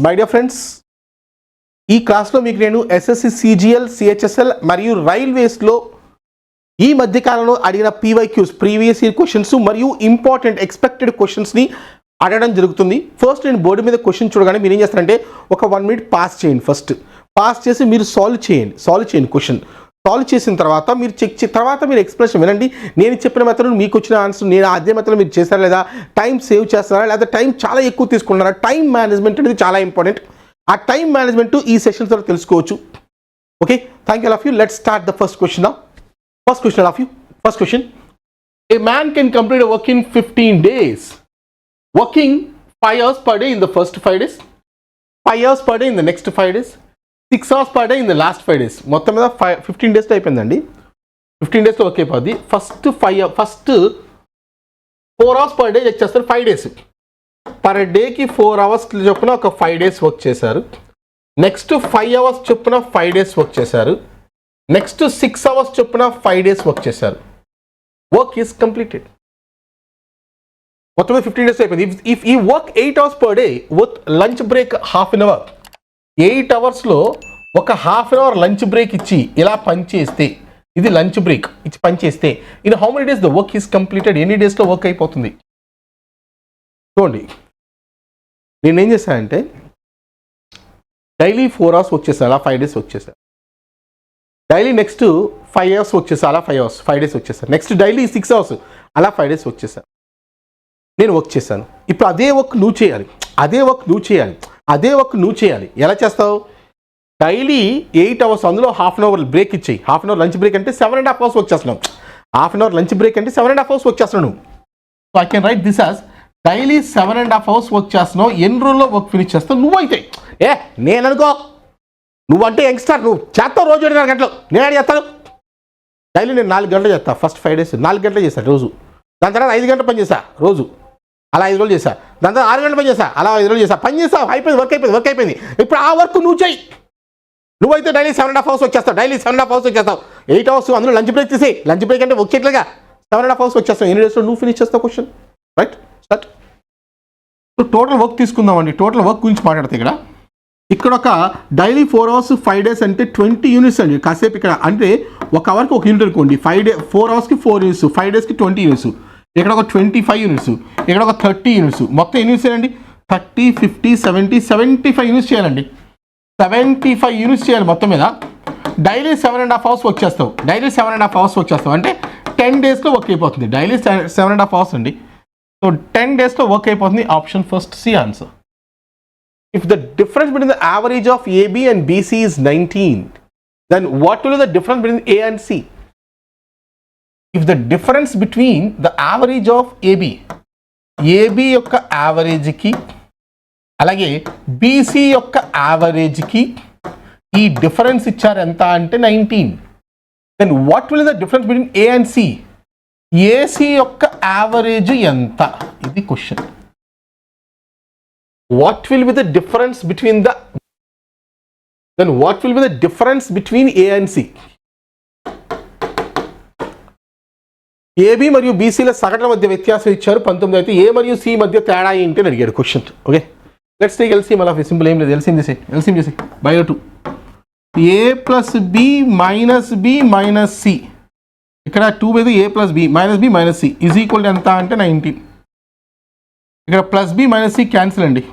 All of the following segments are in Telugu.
మై డియర్ ఫ్రెండ్స్, ఈ క్లాస్లో మీకు నేను ఎస్ఎస్సి సిజిఎల్, సిహెచ్ఎస్ఎల్ మరియు రైల్వేస్లో ఈ మధ్యకాలంలో అడిగిన పీవైక్యూస్, ప్రీవియస్ ఇయర్ క్వశ్చన్స్ మరియు ఇంపార్టెంట్ ఎక్స్పెక్టెడ్ క్వశ్చన్స్ని అడగడం జరుగుతుంది. ఫస్ట్ నేను బోర్డు మీద క్వశ్చన్ చూడగానే మీరు ఏం చేస్తారంటే ఒక 1 minute పాస్ చేయండి. ఫస్ట్ పాస్ చేసి మీరు సాల్వ్ చేయండి క్వశ్చన్. సాల్వ్ చేసిన తర్వాత మీరు తర్వాత మీరు ఎక్స్ప్లెనేషన్ వినండి. నేను చెప్పిన మెథడ్ మీకు వచ్చిన ఆన్సర్ నేను అదే మెథడ్ మీరు చేశారా లేదా, టైం సేవ్ చేస్తారా లేదా, టైం చాలా ఎక్కువ తీసుకుంటారా. టైం మేనేజ్మెంట్ అనేది చాలా ఇంపార్టెంట్. ఆ టైం మేనేజ్మెంట్ ఈ సెషన్స్ ద్వారా తెలుసుకోవచ్చు. Okay, thank you all of you. Let's start the first question. First question. A man can complete a work in 15 days. Working 5 hours per day in the first 5 days, 5 hours per day in the next 5 days, 6 hours per day in the last 5 days. మొత్తం మీద 15 days అయిపోయిందండి. 15 days ఓకే అయిపోద్ది. First 4 hours per day check చేస్తారు. 5 days పర్ డేకి 4 hours చొప్పున ఒక 5 days వర్క్ చేశారు. నెక్స్ట్ 5 hours చొప్పున 5 days వర్క్ చేశారు. నెక్స్ట్ 6 hours చొప్పున 5 days వర్క్ చేశారు. Work is completed. మొత్తం 15 days అయిపోయింది. ఇఫ్ ఈ work 8 hours per day with lunch break ½ an hour, 8 hours ఒక ½ an hour లంచ్ బ్రేక్ ఇచ్చి ఇలా పనిచేస్తే, ఇది లంచ్ బ్రేక్ ఇచ్చి పనిచేస్తే in how many days the work is completed, ఎన్ని డేస్లో వర్క్ అయిపోతుంది చూడండి. నేనేం చేశానంటే డైలీ 4 hours వర్క్ చేశాను, అలా 5 days వర్క్ చేశాను. డైలీ నెక్స్ట్ 5 hours వర్క్ చేశాను, అలా 5 days వర్క్ చేశాను. నెక్స్ట్ డైలీ 6 hours అలా 5 days వర్క్ చేశాను. నేను వర్క్ చేశాను. ఇప్పుడు అదే వర్క్ నువ్వు చేయాలి. ఎలా చేస్తావు? డైలీ 8 hours, అందులో ½ an hour బ్రేక్ ఇచ్చేయి. ½ an hour లంచ్ బ్రేక్ అంటే 7.5 hours వర్క్ చేస్తున్నావు. ½ an hour లంచ్ బ్రేక్ అంటే 7.5 hours వర్క్ చేస్తున్నావు నువ్వు. So I can write this as daily 7.5 hours work చేస్తున్నావు. ఎన్ని రోజుల్లో వర్క్ ఫినిష్ చేస్తావు? నువ్వైతే నేను అనుకో, నువ్వంటే యంగ్స్టర్, నువ్వు చేస్తావు రోజు 2.5 గంటలు. నేను చేస్తాను డైలీ, నేను 4 గంటలు చేస్తాను. ఫస్ట్ 5 days 4 గంటలు చేస్తాను రోజు. దాని తర్వాత 5 గంటలు పని చేశా రోజు, అలా 5 రోజులు చేశా. దాని తర్వాత 6 గంటలు పని చేశా, అలా 5 రోజులు చేశా. పని చేస్తావు, వర్క్ అయిపోయింది. ఇప్పుడు ఆ వర్క్ నువ్వు చెయ్యి. నువ్వైతే డైలీ 7.5 hours వచ్చేస్తావు. 8 hours అందులో లంచ్ బ్రేక్ తీసేయి. లంచ్ బ్రేక్ అంటే వర్క్ చేయట్లేగా, 7.5 hours వచ్చేస్తావు. ఎన్ని డేస్లో నువ్వు ఫినిష్ చేస్తావు question, right? Start. So total work తీసుకుందామండి. టోటల్ వర్క్ గురించి మాట్లాడితే ఇక్కడ ఒక డైలీ 4 hours 5 days అంటే 20 units అండి. కాసేపు ఇక్కడ అంటే ఒక అవర్కి 1 యూనిట్ అనుకోండి. 4 hours 4 units, 5 days 20 units. ఇక్కడ ఒక 25 units, ఇక్కడ ఒక 30 units. మొత్తం ఎన్ని యూనిట్స్ చేయాలండి? 30, 50, 70, 75 units చేయాలండి. 75 units చేయాలి మొత్తం మీద. డైలీ 7.5 hours వర్క్ చేస్తావు. అంటే 10 daysలో వర్క్ అయిపోతుంది. డైలీ 7.5 hours అండి. సో 10 daysలో వర్క్ అయిపోతుంది. Option first C answer. If the difference between the average of AB and BC is 19, then what will be the difference between A and C? If the difference between the average of AB యొక్క average కి అలాగే BC యొక్క average కి ఈ డిఫరెన్స్ ఇచ్చారు ఎంత అంటే 19, then what will be the difference between A and C? AC యొక్క average ఎంత? ఇది question. What will be the difference between A and C? AB మరియు BCల సగటుల మధ్య వ్యత్యాసం ఇచ్చారు 19. అయితే A మరియు C మధ్య తేడా ఏంటి అని అడిగాడు question. Okay, let's take LCM. అలా సింపుల్ ఏం లేదు, LCM చేసి by 2 A + B - B - C. ఇక్కడ 2 మీద A + B - C is equal ఎంత అంటే 19. ఇక్కడ +B - C క్యాన్సిల్ అండి.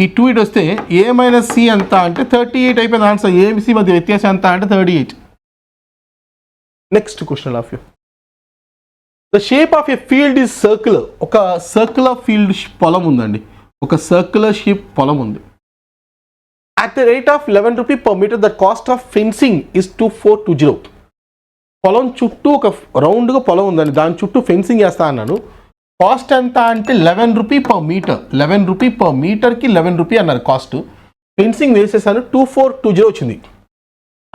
ఈ 2 ఇటు వస్తే A - C ఎంత అంటే 38 అయిపోయింది ఆన్సర్. ABC మధ్య వ్యత్యాసం ఎంత అంటే 38. Next question of you. The shape of a field is circular. ఒక సర్క్యులర్ ఫీల్డ్ పొలం ఉందండి. ఒక సర్క్యులర్ షేప్ పొలం ఉంది. At the rate of 11 rupees per meter the cost of fencing is 2420. పొలం చుట్టూ ఒక రౌండ్గా పొలం ఉందండి, దాని చుట్టూ ఫెన్సింగ్ వేస్తా అన్నాను. కాస్ట్ ఎంత అంటే 11 rupees per meter. 11 rupees per meterకి 11 rupees అన్నారు కాస్ట్. ఫెన్సింగ్ వేసేసాను, 2420 వచ్చింది.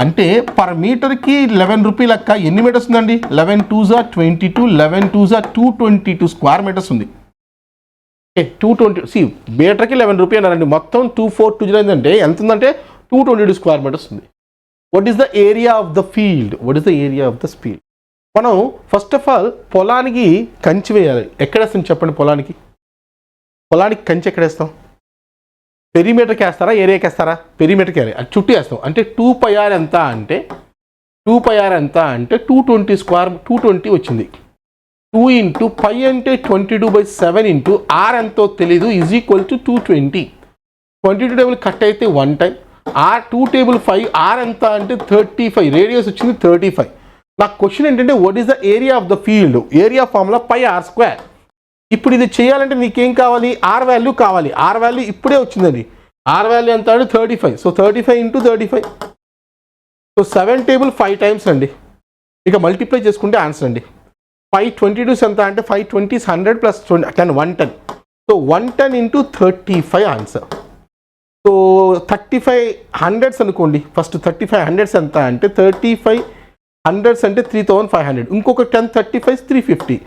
అంటే పర్ మీటర్కి 11 rupees లెక్క ఎన్ని మీటర్స్ ఉందండి? 11 2s are 22, 11 2s are 222 square metres ఉంది. 220 మీటర్కి 11 rupees అన్నారండి. మొత్తం 2420 ఏంటంటే ఎంత ఉందంటే 222 స్క్వేర్ మీటర్స్ ఉంది. What is the area of the field? మనం ఫస్ట్ ఆఫ్ ఆల్ పొలానికి కంచి వేయాలి. ఎక్కడ వేస్తాం చెప్పండి? పొలానికి కంచి ఎక్కడ వేస్తాం? పెరిమీటర్కి వేస్తారా ఏరియాకి వేస్తారా? పెరిమీటర్కి వేయాలి. అది చుట్టూ వేస్తాం. అంటే 2πr ఎంత అంటే 2πr ఎంత అంటే 220 స్క్వేర్ 220 వచ్చింది. 2 ఇంటూ π అంటే 22/7 ఇంటూ r ఎంతో తెలీదు is equal to 220. 22 table cut అయితే 1 టైం r 2 టేబుల్ 5 r ఎంత అంటే 35. రేడియస్ వచ్చింది 35. నా క్వశ్చన్ ఏంటంటే what is the area of the field? Area formula πr². ఇప్పుడు ఇది చేయాలంటే నీకేం కావాలి? ఆర్ వాల్యూ కావాలి. ఆర్ వాల్యూ ఇప్పుడే వచ్చిందండి. ఆర్ వాల్యూ ఎంత అంటే 35. So 35 into 35. So 7 table 5 times అండి. ఇక మల్టిప్లై చేసుకుంటే ఆన్సర్ అండి. 522 ఎంత అంటే 520 100 plus 10 110. So 110 into 35 answer. So 35 hundreds అనుకోండి. ఫస్ట్ 35 హండ్రెడ్స్ ఎంత అంటే 35 హండ్రెడ్స్ అంటే 3500. ఇంకొక 10 35 350.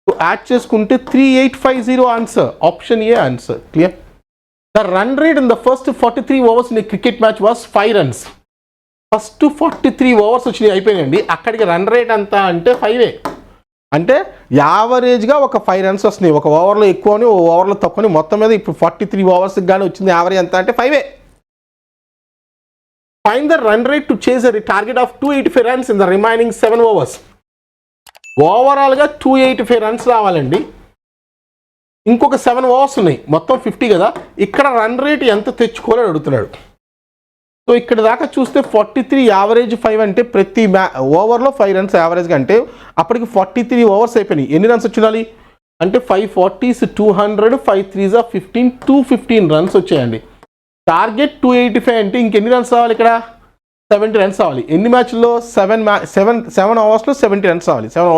సో యాడ్ చేసుకుంటే 3850 answer. Option A answer. Clear? The run rate in the first 43 overs in cricket match was 5 runs. First 43 overs వచ్చినాయి అయిపోయినాయండి. అక్కడికి రన్ రేట్ ఎంత అంటే 5. అంటే యావరేజ్గా ఒక 5 runs వస్తున్నాయి. ఒక ఓవర్లో ఎక్కువని ఓ ఓవర్లో తక్కువని మొత్తం మీద ఇప్పుడు 43 ఓవర్స్కి కానీ వచ్చింది యావరేజ్ ఎంత అంటే 5. Find the run rate to chase a target of 285 runs in the remaining 7 overs. ఓవరాల్గా 285 runs రావాలండి. ఇంకొక 7 overs ఉన్నాయి. మొత్తం 50 కదా. ఇక్కడ రన్ రేట్ ఎంత తెచ్చుకోవాలని అడుగుతున్నాడు. సో ఇక్కడ దాకా చూస్తే 43 యావరేజ్ 5 అంటే ప్రతి ఓవర్లో 5 runs యావరేజ్గా అంటే అప్పటికి 43 overs అయిపోయినాయి. ఎన్ని రన్స్ వచ్చినాలి అంటే 540 200 5 3s 15 215 runs వచ్చాయండి. టార్గెట్ 285 అంటే ఇంకెన్ని రన్స్ రావాలి? ఇక్కడ 70 runs రావాలి. ఎన్ని మ్యాచ్ల్లో? 7 అవర్స్లో 70 runs రావాలి. 7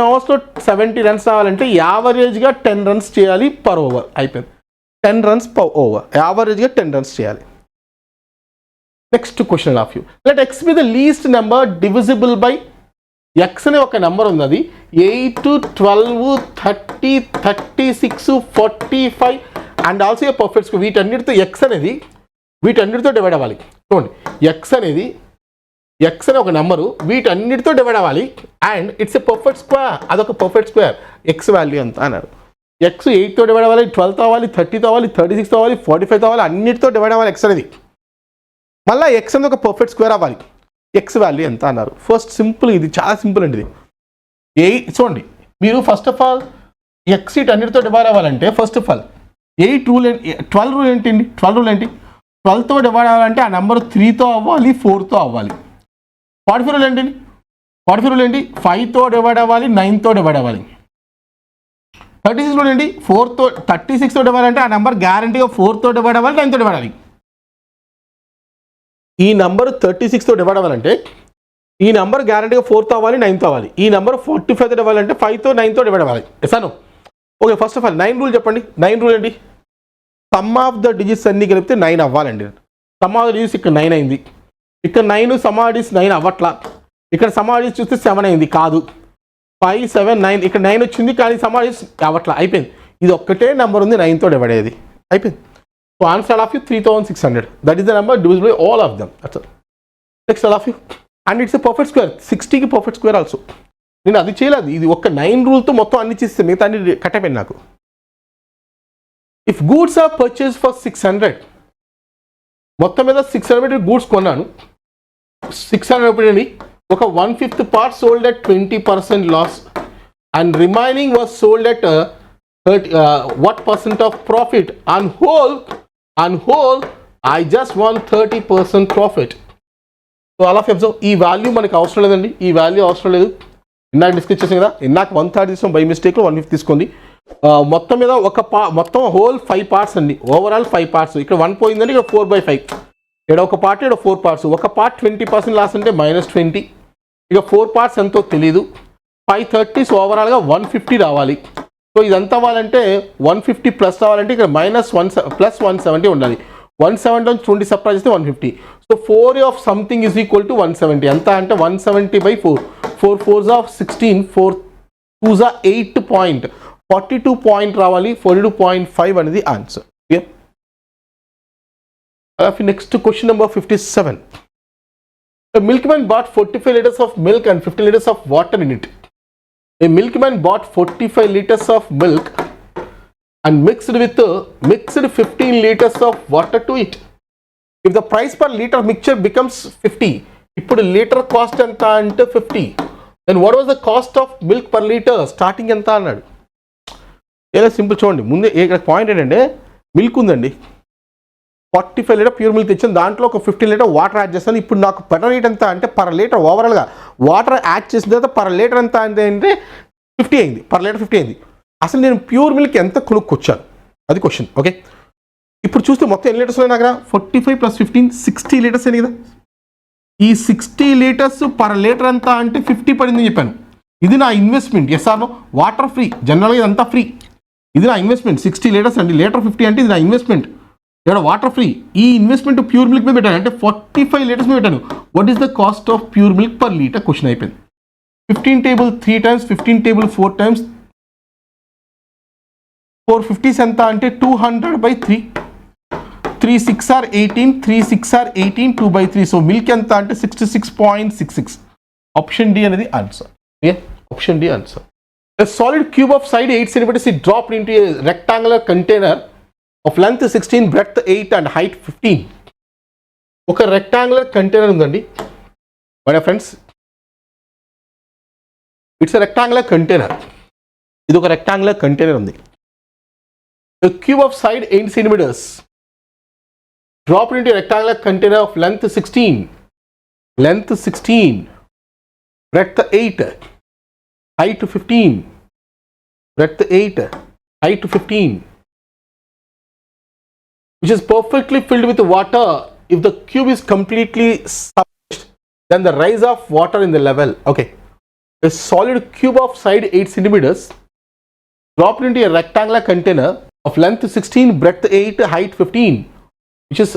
అవర్స్లో 70 runs రావాలంటే యావరేజ్గా 10 runs చేయాలి పర్ ఓవర్. అయిపోయింది. 10 runs per over. యావరేజ్గా 10 runs చేయాలి. Next question of you. Let x be the least number divisible by x అనే ఒక నెంబర్ ఉంది. అది 8 12 30 36 45 and also a perfect square. వీటన్నిటితో x అనేది వీటన్నిటితో డివైడ్ అవ్వాలి. చూడండి, x అనేది x అనే ఒక నెంబరు వీటన్నిటితో డివైడ్ అవ్వాలి. And it's a perfect square. అదొక పర్ఫెక్ట్ స్క్వేర్. x వాల్యూ ఎంత అన్నారు. x 8తో డివైడ్ అవ్వాలి, 12తో అవ్వాలి, 30తో అవ్వాలి, 36తో అవ్వాలి, 45తో అవ్వాలి, అన్నిటితో డివైడ్ అవ్వాలి x అనేది. మళ్ళీ x అనేది ఒక పర్ఫెక్ట్ స్క్వేర్ అవ్వాలి. x వాల్యూ ఎంత అన్నారు. ఫస్ట్ సింపుల్, ఇది చాలా సింపుల్ అండి. ఇది చూడండి, మీరు ఫస్ట్ ఆఫ్ ఆల్ x అన్నిటితో డివైడ్ అవ్వాలంటే first of all 8 rule 12 rule ఏంటి? 12 రూల్ ఏంటి? 12తో డివైడ్ అవ్వాలంటే ఆ నెంబర్ 3తో అవ్వాలి, 4తో అవ్వాలి. 45 రూల్ ఏంటి? 45 రూల్ ఏంటి? 5తో డివైడ్ అవ్వాలి, 9తో డివైడ్ అవ్వాలి. 36 రూల్ ఏంటి? 36తో డివైడ్ అంటే ఆ నెంబర్ గ్యారంటీగా 4తో డివైడ్ అవ్వాలి, 9తో డివైడ్ అవ్వాలి. ఈ నెంబర్ 36తో డివైడ్ అవ్వాలంటే ఈ నెంబర్ గ్యారంటీగా 4తో అవ్వాలి, 9తో అవ్వాలి. ఈ నెంబర్ 45తో డివైడ్ అంటే 5తో 9తో డివైడ్ అవ్వాలి. ఎసాను okay. First of all 9 rule చెప్పండి. 9 రూల్ ఏంటి? సమ్ ఆఫ్ ద డిజిట్స్ అన్ని కలిపితే 9 అవ్వాలండి. సమ్ ఆఫ్ ద డిజిట్స్ ఇక్కడ 9 అయింది. ఇక్కడ 9 సమ్ ఆఫ్ డిజిట్స్ 9 అవ్వట్లా. ఇక్కడ సమ్ ఆఫ్ డిజిట్స్ చూస్తే 7 అయింది. కాదు, 5 7 9. ఇక్కడ 9 వచ్చింది కానీ సమ్ ఆఫ్ డిజిట్స్ అవ్వట్లా. అయిపోయింది. ఇది ఒక్కటే నెంబర్ ఉంది 9తో డివైడ్ అయ్యేది. అయిపోయింది. So answer of you 3600. That is the number divisible by all of them. That's all. Next all of you. And it's a perfect square. 60కి పర్ఫెక్ట్ స్క్వేర్ ఆల్సో. నేను అది చేయలేదు. ఇది ఒక్క 9 రూల్తో మొత్తం అన్ని చేస్తే మిగతా అన్ని కట్ అయిపోయింది నాకు. If goods are purchase for 600, మొత్తం మీద 600 గూడ్స్ కొన్నాను. 600 ఎప్పుడండి? ఒక 1/5 part sold at 20% loss and remaining was sold at 30 what percent of profit? On whole I just want 30% profit. So all of observe. ఈ వాల్యూ మనకు అవసరం లేదండి. ఈ వాల్యూ అవసరం లేదు. ఇందాక డిస్కస్ చేసాం కదా. ఇందాక 1/3 తీసుకోండి, బై మిస్టేక్లో 1/5 తీసుకోండి. మొత్తం మీద మొత్తం హోల్ 5 పార్ట్స్ అండి. Overall 5 parts. ఇక్కడ 1 పోయిందండి. ఇక్కడ 4/5. ఇక్కడ ఒక పార్ట్, ఇక్కడ 4 పార్ట్స్. ఒక పార్ట్ 20% లాస్ అంటే -20. ఇక 4 పార్ట్స్ ఎంతో తెలీదు. 530. సో ఓవరాల్గా 150 రావాలి. సో ఇదంతా అవ్వాలంటే 150 ప్లస్ రావాలంటే ఇక్కడ ప్లస్ 170 ఉండాలి. 170 20 సప్లై చేస్తే 150. So 4 of something is equal to 170. ఎంత అంటే 170/4. 4 4s of 16, 4 2s are 8 point 42 point రావాలి. 42.5 అనేది answer. Next question number 57. A milkman bought 45 liters of milk and 15 liters of water in it. A milkman bought 45 liters of milk and mixed 15 liters of water to it. If the price per liter mixture becomes 50, ఇప్పుడు లీటర్ కాస్ట్ ఎంత అంటే 50, then what was the cost of milk per liter starting ఎంత అన్నాడు. ఏదో సింపుల్ చూడండి, ముందే ఇక్కడ పాయింట్ ఏంటంటే మిల్క్ ఉందండి, 45 లీటర్ ప్యూర్ మిల్క్ తెచ్చాను, దాంట్లో ఒక 15 లీటర్ వాటర్ యాడ్ చేస్తాను. ఇప్పుడు నాకు పర్ రేట్ ఎంత అంటే పర్ లీటర్ ఓవరాల్గా వాటర్ యాడ్ చేసిన తర్వాత పర్ లీటర్ ఎంత అంటే 50 అయింది, పర్ లీటర్ 50 అయింది. అసలు నేను ప్యూర్ మిల్క్ ఎంత కొనుక్కొచ్చాను, అది క్వశ్చన్. ఓకే, ఇప్పుడు చూస్తే మొత్తం ఎన్ని లీటర్స్ ఉన్నాయి నా దగ్గర, 45 + 15 60 లీటర్స్ అని కదా. ఈ 60 లీటర్స్ పర్ లీటర్ ఎంత అంటే 50 పడిందని చెప్పాను. ఇది నా investment, yes or no? Water free, జనరల్గా ఇదంతా ఫ్రీ. ఇది నా ఇన్వెస్ట్మెంట్ 60 లీటర్స్ అండి, లీటర్ 50 అంటే ఇది నా ఇన్వెస్ట్మెంట్. ఇక్కడ వాటర్ ఫ్రీ, ఈ ఇన్వెస్ట్మెంట్ ప్యూర్ మిల్క్ మీద పెట్టాను అంటే 45 లీటర్స్ మీద పెట్టాను. What is the cost of pure milk per litre question అయిపోయింది. 15 టేబుల్ 3 times, 15 టేబుల్ 4 times, 450 ఎంత అంటే 200/3, 3 6 are 18, 3 6 are 18, 2/3. సో మిల్క్ ఎంత అంటే 66.66. ఆప్షన్ డి అనేది answer. Option D answer. A solid cube of side 8 cm is dropped into a rectangular container of length 16, breadth 8 and height 15. ఒక రెక్టాంగులర్ కంటైనర్ ఉందండి my friends, it's rectangular container. ఇది ఒక రెక్టాంగులర్ కంటైనర్ ఉంది. A cube of side 8 centimeters dropped into a rectangular container of length 16, breadth 8, height 15, breadth 8, height 15, which is perfectly filled with water. If the cube is completely submerged, then the rise of water in the level. Okay, a solid cube of side 8 centimeters dropped into a rectangular container of length 16, breadth 8, height 15, which is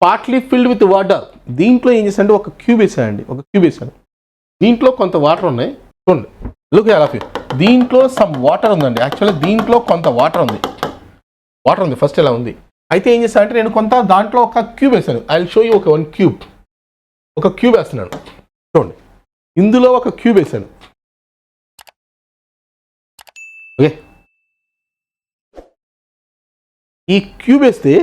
partly filled with water. దీంట్లో ఏం చేశానంటే ఒక క్యూబ్ వేసాను, దీంట్లో కొంత వాటర్ ఉన్నాయి. చూడండి, లుక్ ఆల్ ఆఫ్ యూ, దీంట్లో సమ్ వాటర్ ఉందండి. యాక్చువల్లీ దీంట్లో కొంత వాటర్ ఉంది, ఫస్ట్ ఇలా ఉంది. అయితే ఏం చేశానంటే నేను కొంత దాంట్లో ఒక క్యూబ్ వేసాను. ఐ విల్ షో యూ ఒక క్యూబ్ వేస్తున్నాను. చూడండి, ఇందులో ఒక క్యూబ్ వేసాను. ఓకే, ఈ క్యూబ్ వేస్తే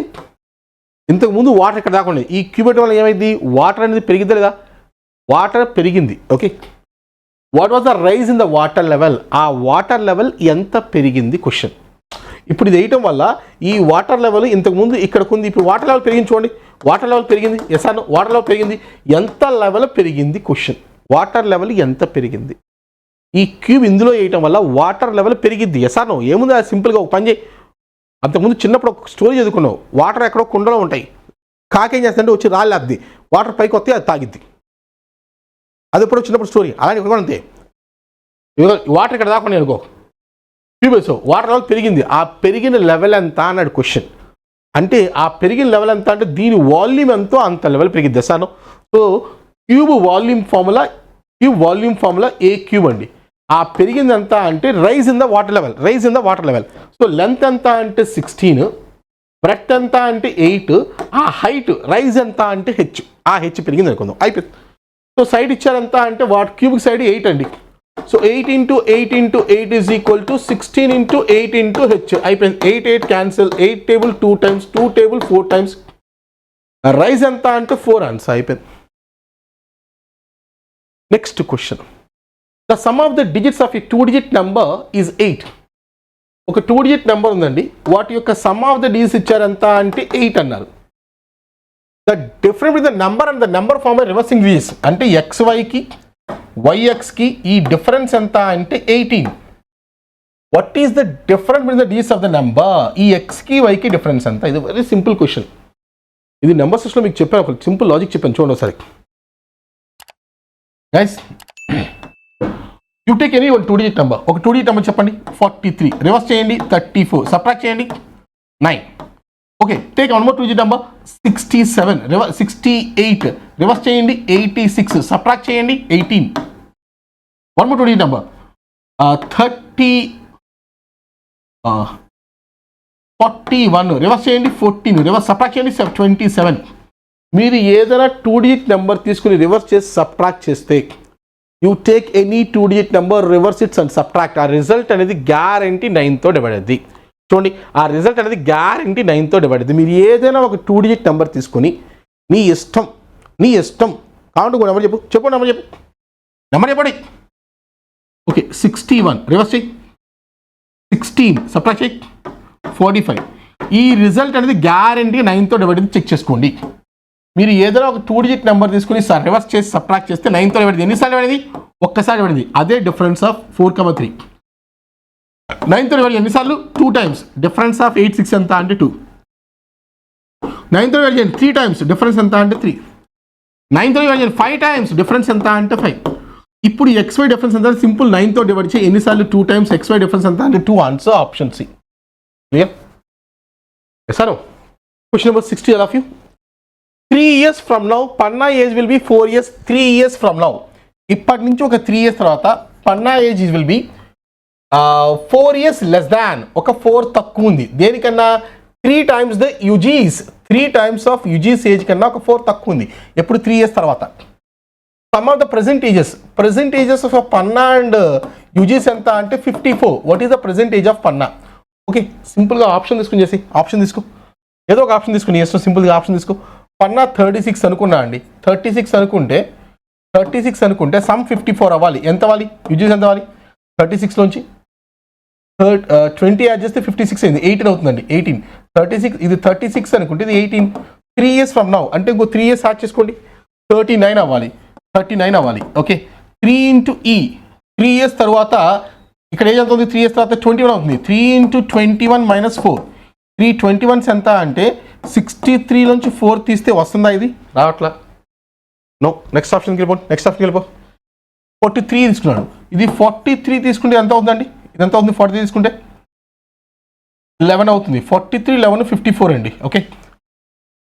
ఇంతకుముందు వాటర్ ఇక్కడ దాకా ఉండేది. ఈ క్యూబ్ వేయడం వల్ల ఏమైంది, వాటర్ అనేది పెరిగిందా లేదా? వాటర్ పెరిగింది. Okay, what was the rise in the water level? ఆ వాటర్ లెవెల్ ఎంత పెరిగింది క్వశ్చన్. ఇప్పుడు ఇది వేయటం వల్ల ఈ వాటర్ లెవెల్ ఇంతకుముందు ఇక్కడికి ఉంది, ఇప్పుడు వాటర్ లెవెల్ పెరిగింది. చూడండి, వాటర్ లెవెల్ పెరిగింది. Yes or no? Water level పెరిగింది. ఎంత లెవెల్ పెరిగింది క్వశ్చన్. వాటర్ లెవెల్ ఎంత పెరిగింది? ఈ క్యూబ్ ఇందులో వేయటం వల్ల వాటర్ లెవెల్ పెరిగింది. Yes or no? ఏముంది, అది సింపుల్గా ఒక పని చేయి. అంతకుముందు చిన్నప్పుడు ఒక స్టోరీ చదువుకున్నావు, వాటర్ ఎక్కడో కుండలో ఉంటాయి, కాకేం చేస్తుంటే వచ్చి రాళ్ళేద్ది, వాటర్ పైకి వస్తే అది తాగిద్ది. అది ఎప్పుడో చిన్నప్పుడు స్టోరీ. అలాంటి కూడా అంతే, వాటర్ ఇక్కడ దాకా అనుకో, క్యూబ్ వేసావు, వాటర్ లెవెల్ పెరిగింది. ఆ పెరిగిన లెవెల్ ఎంత అన్నాడు క్వశ్చన్. అంటే ఆ పెరిగిన లెవెల్ ఎంత అంటే దీని వాల్యూమ్ ఎంతో అంత లెవెల్ పెరిగింది. Sir, so cube volume formula a cube అండి. ఆ పెరిగింది ఎంత అంటే rise in the water level. So length ఎంత అంటే 16, బ్రెడ్త్ ఎంత అంటే 8, ఆ హైట్ రైజ్ ఎంత అంటే హెచ్. ఆ హెచ్ పెరిగింది అనుకుందాం, అయిపోయింది. సో సైడ్ ఇచ్చారంత అంటే క్యూబ్కి సైడ్ 8 అండి. So 8 × 8 × 8 is equal to 16 × 8 × H. అయిపోయింది. 8 8 cancel, 8 table 2 times, 2 table 4 times. Rise ఎంత అంటే 4 ఆన్సర్. అయిపోయింది. Next question. The sum of the digits of a 2-digit number is 8. ఒక 2-digit నెంబర్ ఉందండి, వాటి యొక్క సమ్ ఆఫ్ ద డిజిట్స్ ఇచ్చారంత అంటే 8 అన్నారు. The difference with the number and the number form reversing digits అంటే XYకి YXకి ఈ డిఫరెన్స్ ఎంత అంటే 18. What is the difference with the digits of the number? ఈ Xకి Yకి డిఫరెన్స్ ఎంత? ఇది వెరీ సింపుల్ క్వశ్చన్. ఇది నెంబర్ సిస్టంలో మీకు చెప్పాను, ఒక సింపుల్ లాజిక్ చెప్పాను, చూడండి ఒకసారి. Guys, you take any one 2-digit number. ఒక 2-digit నెంబర్ చెప్పండి. 43 రివర్స్ చేయండి, 34 సబ్ట్రాక్ట్ చేయండి, 9. Okay, take one more 2-digit number 67 68 reverse చేయండి, 86 సబ్ట్రాక్ట్ చేయండి, 18. One more 2-digit number 41 reverse చేయండి, 14 రివర్స్ సబ్ట్రాక్ట్ చేయండి, 27. మీరు ఏదైనా 2-digit నెంబర్ తీసుకుని రివర్స్ చేసి సబ్ట్రాక్ట్ చేస్తే, you take any 2-digit number, reverse it's and subtract, ఆ రిజల్ట్ అనేది గ్యారంటీ 9తో డివైడ్ అయింది. చూడండి ఆ రిజల్ట్ అనేది గ్యారంటీ 9తో డివైడ్ అవుతుంది. మీరు ఏదైనా ఒక 2 డిజిట్ నెంబర్ తీసుకొని నీ ఇష్టం కావుంట్ కూడా నెంబర్ చెప్పు నెంబర్ చెప్పండి. ఓకే 61 రివర్స్ చేయి, 16 సబ్ట్రాక్ట్ చేయి, 45. ఈ రిజల్ట్ అనేది గ్యారంటీ 9తో డివైడ్ అయితే చెక్ చేసుకోండి. మీరు ఏదైనా ఒక 2 డిజిట్ నెంబర్ తీసుకుని రివర్స్ చేసి సబ్ట్రాక్ట్ చేస్తే 9తో డివైడ్ ఎన్నిసార్లు డివైడ్ ఒక్కసారి డివైడ్. అదే డిఫరెన్స్ ఆఫ్ 4,3. 9తో డివైడ్ ఎన్నిసార్లు 2 టైమ్స్. డిఫరెన్స్ ఆఫ్ 8, 6 ఎంత అంటే 2. 9తో డివైడ్ చేయండి 3 టైమ్స్. డిఫరెన్స్ ఎంత అంటే 3. 9తో డివైడ్ చేయండి 5 టైమ్స్. డిఫరెన్స్ ఎంత అంటే 5. ఇప్పుడు XY డిఫరెన్స్ ఎంత సింపుల్. 9తో డివైడ్ చేయి ఎన్నిసార్లు 2 టైమ్స్. XY డిఫరెన్స్ ఎంత అంటే 2. Answer option C. Clear? Sir question number 60 all of you. 3 years from now Panna age will be 4 years. 3 years from now ఇప్పటి నుంచి ఒక 3 years తర్వాత Panna age will be 4 years less than, ఒక 4 తక్కువ ఉంది. దేనికన్నా 3 times ద యుజీస్. 3 times ఆఫ్ యుజీస్ ఏజ్ కన్నా ఒక 4 తక్కువ ఉంది. ఎప్పుడు 3 years తర్వాత. Sum of the present ages of Panna and యుజీస్ ఎంత అంటే 54. What is the present age of Panna? Okay సింపుల్గా ఆప్షన్ తీసుకుని చేసి ఆప్షన్ తీసుకో, ఏదో ఒక ఆప్షన్ తీసుకుని చేస్తూ సింపుల్గా ఆప్షన్ తీసుకో. పన్నా 36 అనుకున్నా అండి. 36 అనుకుంటే సమ్ 54 అవ్వాలి. ఎంత అవ్వాలి? యూజీస్ ఎంత అవ్వాలి? 36లోంచి 20 యాడ్ చేస్తే 56 అయింది. 18 అవుతుందండి. 18 36 ఇది 36 అనుకుంటే ఇది 18. 3 years from now అంటే ఇంకో 3 years యాడ్ చేసుకోండి. 39 అవ్వాలి. Okay 3 into E. 3 years తర్వాత ఇక్కడ ఏం అవుతుంది? 3 years తర్వాత 21 అవుతుంది. 3 into 21 minus 4. 3 21s ఎంత అంటే 63 నుంచి 4 తీస్తే వస్తుందా? ఇది రావట్లా. నో. నెక్స్ట్ ఆప్షన్కి వెళ్ళిపో. 43 తీసుకున్నాడు. ఇది 43 తీసుకుంటే ఎంత అవుతుందండి? ఇది ఎంత అవుతుంది? 43 తీసుకుంటే 11 అవుతుంది. 43 11 54 అండి. ఓకే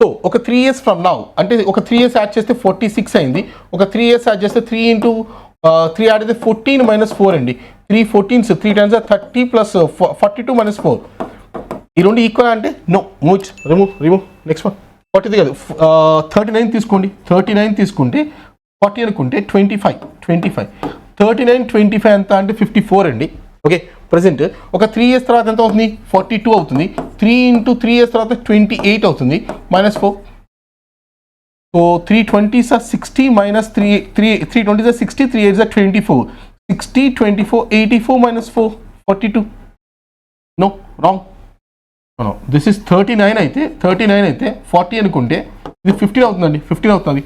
సో ఒక 3 years from now అంటే ఒక 3 years యాడ్ చేస్తే 46 అయింది. ఒక 3 years యాడ్ చేస్తే 3 into 3 యాడ్ అయితే 14 minus 4 అండి. 3 14s 3 times 30 plus 42 minus 4. ఈ రెండు ఈక్వల్ అంటే నో. రిమూవ్. నెక్స్ట్ వన్ 40 కాదు 39 తీసుకోండి. 39 తీసుకుంటే 40 అనుకుంటే 25. 39 25 ఎంత అంటే 54 అండి. ఓకే ప్రజెంట్ ఒక 3 years తర్వాత ఎంత అవుతుంది? 42 అవుతుంది. 3 into 3 years తర్వాత 28 అవుతుంది. -4. So 3 20s are 60 minus 3 20s are 60, 3 8s are 24. 60 24 84 minus 4 42. No wrong. This is 39 అయితే 40 అనుకుంటే ఇది 15 అవుతుందండి. 15 అవుతుంది.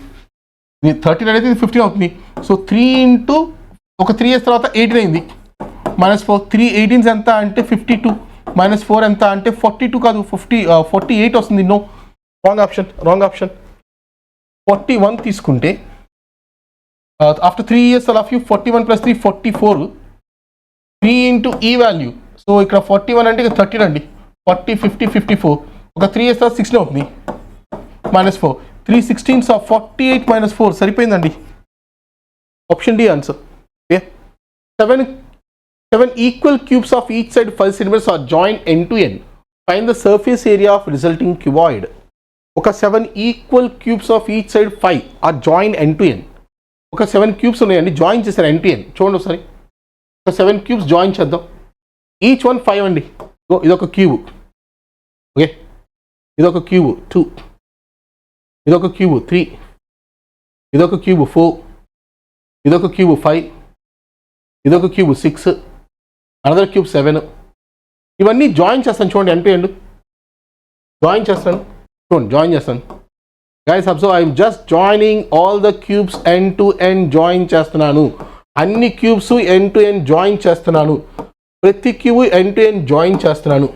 ఇది 39 అయితే ఇది 15 అవుతుంది. సో 3 into ఒక 3 years తర్వాత 18 అయింది. -4 3 18s ఎంత అంటే 52 -4 ఎంత అంటే 42 కాదు 48 వస్తుంది. No wrong option. 41 తీసుకుంటే after 3 years all of you 41 plus 3 44. 3 into ఈ వాల్యూ. సో ఇక్కడ 41 అంటే 13 అండి. 40 50 54 ఒక 3 years తర్వాత 16 అవుతుంది. -4 3 16s 48 -4 సరిపోయిందండి. Option D answer. Okay 7 equal cubes of each side 5 centimeters are joined end to end. Find the surface area of resulting cuboid. ఒక 7 equal cubes of each side 5 are joined end to end. ఒక 7 cubes ఉన్నాయండి, జాయిన్ చేశారు end to end. చూడండి ఒకసారి. ఒక 7 cubes జాయిన్ చేద్దాం. ఈచ్ వన్ 5 అండి. ఇదొక క్యూబ్. ఓకే ఇదొక క్యూబ్ 2, ఇదొక క్యూబ్ 3, ఇదొక క్యూబ్ 4, ఇదొక క్యూబ్ 5, ఇదొక క్యూబ్ 6, అనదర్ క్యూబ్ 7. ఇవన్నీ జాయిన్ చేస్తాను చూడండి. end to end జాయిన్ చేస్తాను. Guys observe, I'm just joining all the cubes end to end join చేస్తున్నాను. అన్ని cubes end to end join చేస్తున్నాను. ప్రతి cube end to end join చేస్తున్నాను.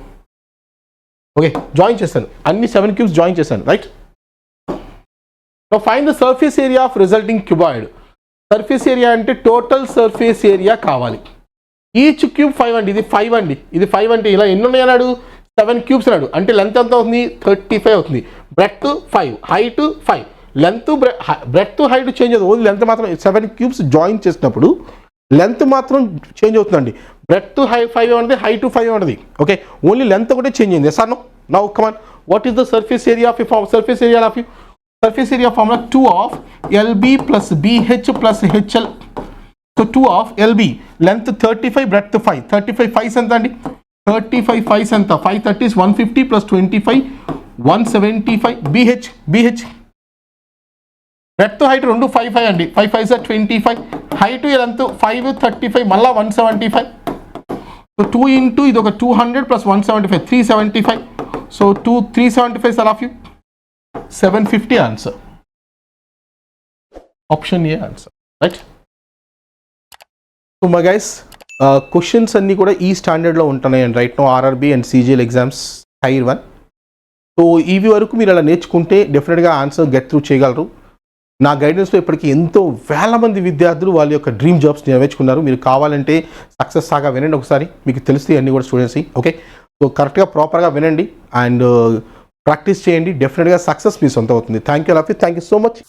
ఓకే జాయిన్ చేస్తాను. అన్ని 7 క్యూబ్స్ జాయిన్ చేశాను. Right. Now find the surface area of resulting cuboid. Surface area అంటే టోటల్ సర్ఫేస్ ఏరియా కావాలి. ఈచ్ క్యూబ్ 5 అండి. ఇది 5 అండి. ఇది 5 అంటే ఇలా ఎన్ని ఉన్నాయి అన్నాడు? 7 క్యూబ్స్ అన్నాడు. అంటే లెంత్ ఎంత అవుతుంది? 35 అవుతుంది. Breadth 5, height 5. Length breadth height change అవుతుంది. ఓన్లీ లెంత్ మాత్రం 7 క్యూబ్స్ జాయిన్ చేసినప్పుడు లెంత్ మాత్రం చేంజ్ అవుతుందండి. బ్రెడ్త్ 5 ఉంటుంది, హైట్ 5 ఉంటుంది. ఓకే ఓన్లీ లెంత్ ఒకటే చేంజ్ అయింది. Sir no now come on, what is the surface area of surface area of surface area formula 2 of LB plus BH plus HL. So 2 of LB length 35, breadth 5. 35 5 ఎంత అండి? 35 5 ఎంత 530 150 ప్లస్ 25 175 BH బ్రెడ్త్ హైట్ రెండు 5 5 అండి 5 5 25 హైట్ ఎంత 535 మళ్ళీ 175 సో 2 ఇంటూ ఇది ఒక 200 plus 175 375 so 375 sir of you 750 answer option A answer right. So my guys questions అన్నీ కూడా ఈ స్టాండర్డ్లో ఉంటున్నాయండి right no RRB and CGL exams tier 1. So ఇవి వరకు మీరు అలా నేర్చుకుంటే డెఫినెట్గా ఆన్సర్ గెట్ త్రూ చేయగలరు. నా గైడెన్స్లో ఇప్పటికీ ఎంతో వేల మంది విద్యార్థులు వాళ్ళ యొక్క డ్రీమ్ జాబ్స్ నెరవేర్చుకున్నారు. మీరు కావాలంటే సక్సెస్ సాగా వినండి ఒకసారి, మీకు తెలుస్తాయి అన్నీ కూడా స్టూడెంట్స్. ఓకే, సో కరెక్ట్గా ప్రాపర్గా వినండి అండ్ ప్రాక్టీస్ చేయండి, డెఫినెట్గా సక్సెస్ మీ సొంతం అవుతుంది. Thank you so much.